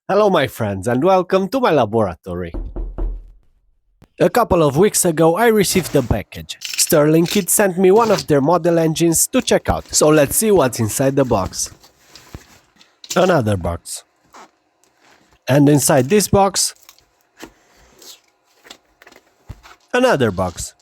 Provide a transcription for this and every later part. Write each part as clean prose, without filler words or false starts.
Hello my friends and welcome to my laboratory. A couple of weeks ago I received a package. Sterling Kit sent me one of their model engines to check out, so let's see what's inside the box. Another box. And inside this box, another box.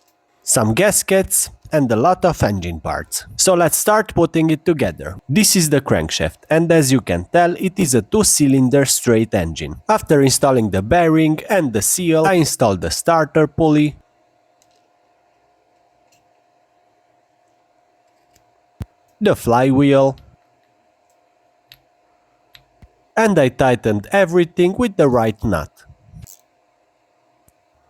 Some gaskets and a lot of engine parts. So let's start putting it together. This is the crankshaft, and as you can tell, it is a 2-cylinder straight engine. After installing the bearing and the seal, I installed the starter pulley, the flywheel, and I tightened everything with the right nut.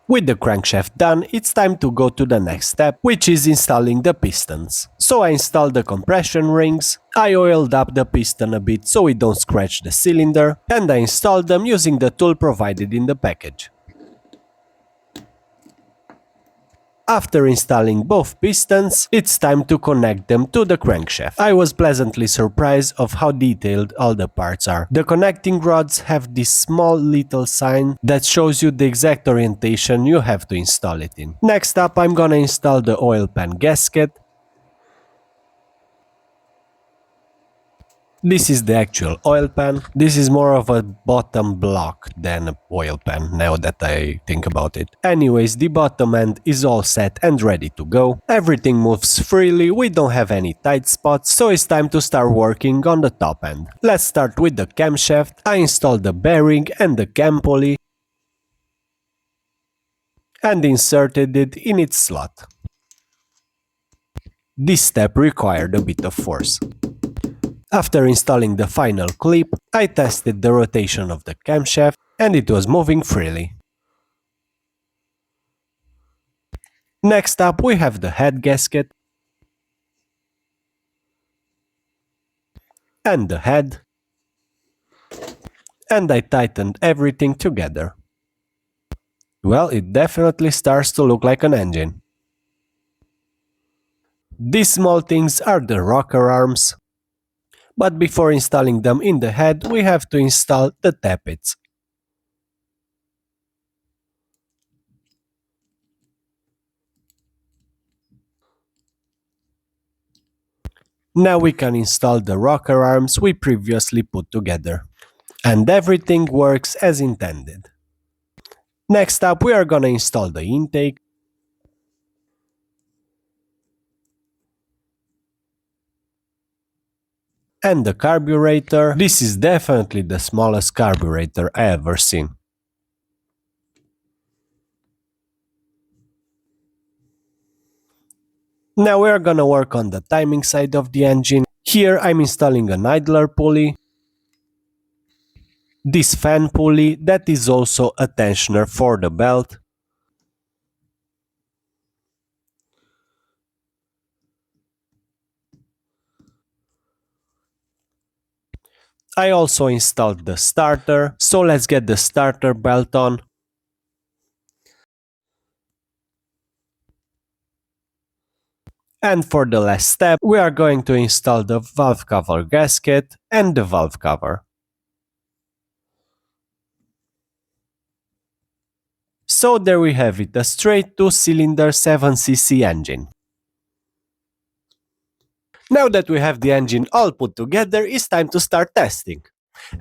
With the crankshaft done, it's time to go to the next step, which is installing the pistons. So I installed the compression rings, I oiled up the piston a bit so it don't scratch the cylinder, and I installed them using the tool provided in the package. After installing both pistons, it's time to connect them to the crankshaft. I was pleasantly surprised of how detailed all the parts are. The connecting rods have this small little sign that shows you the exact orientation you have to install it in. Next up, I'm gonna install the oil pan gasket. This is the actual oil pan. This is more of a bottom block than an oil pan, now that I think about it. Anyways, the bottom end is all set and ready to go. Everything moves freely, we don't have any tight spots, so it's time to start working on the top end. Let's start with the camshaft. I installed the bearing and the cam pulley and inserted it in its slot. This step required a bit of force. After installing the final clip, I tested the rotation of the camshaft and it was moving freely. Next up we have the head gasket and the head, and I tightened everything together. Well, it definitely starts to look like an engine. These small things are the rocker arms. But before installing them in the head, we have to install the tappets. Now we can install the rocker arms we previously put together. And everything works as intended. Next up, we are gonna install the intake, and the carburetor. This is definitely the smallest carburetor I ever seen. Now we are gonna work on the timing side of the engine. Here I'm installing an idler pulley, this fan pulley that is also a tensioner for the belt, I also installed the starter, so let's get the starter belt on. And for the last step, we are going to install the valve cover gasket and the valve cover. So there we have it, a straight 2-cylinder 7cc engine. Now that we have the engine all put together, it's time to start testing.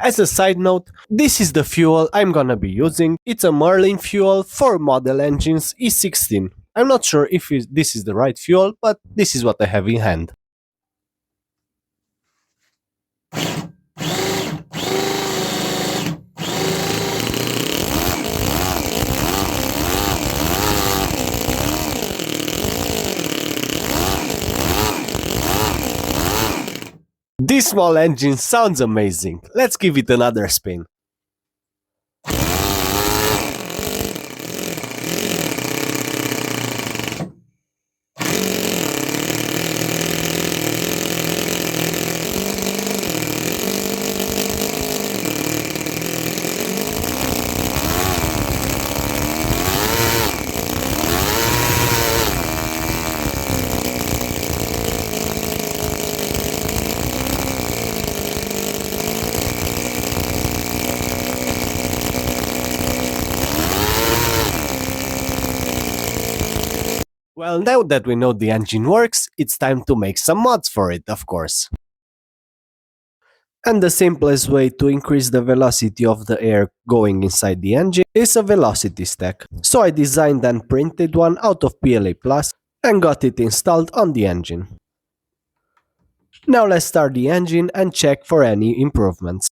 As a side note, this is the fuel I'm gonna be using. It's a Merlin fuel for model engines E16. I'm not sure if this is the right fuel, but this is what I have in hand. This small engine sounds amazing. Let's give it another spin. Well, now that we know the engine works, it's time to make some mods for it, of course. And the simplest way to increase the velocity of the air going inside the engine is a velocity stack. So I designed and printed one out of PLA Plus and got it installed on the engine. Now let's start the engine and check for any improvements.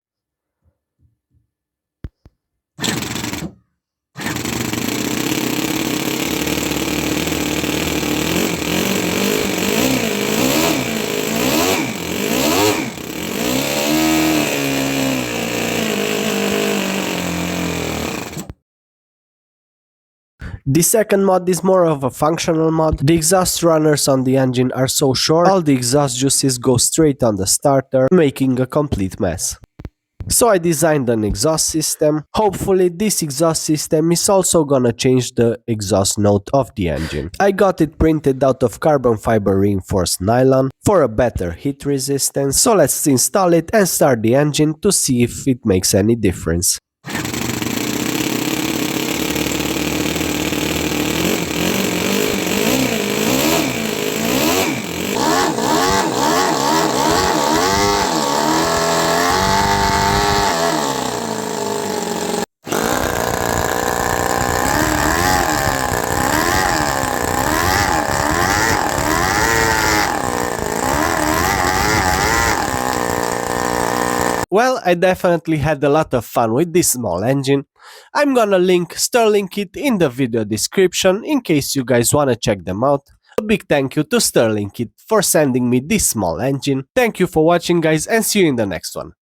The second mod is more of a functional mod. The exhaust runners on the engine are so short, all the exhaust juices go straight on the starter, making a complete mess. So I designed an exhaust system. Hopefully this exhaust system is also gonna change the exhaust note of the engine. I got it printed out of carbon fiber reinforced nylon for a better heat resistance. So let's install it and start the engine to see if it makes any difference. Well, I definitely had a lot of fun with this small engine. I'm gonna link Sterling Kit in the video description in case you guys wanna check them out. A big thank you to Sterling Kit for sending me this small engine. Thank you for watching guys and see you in the next one.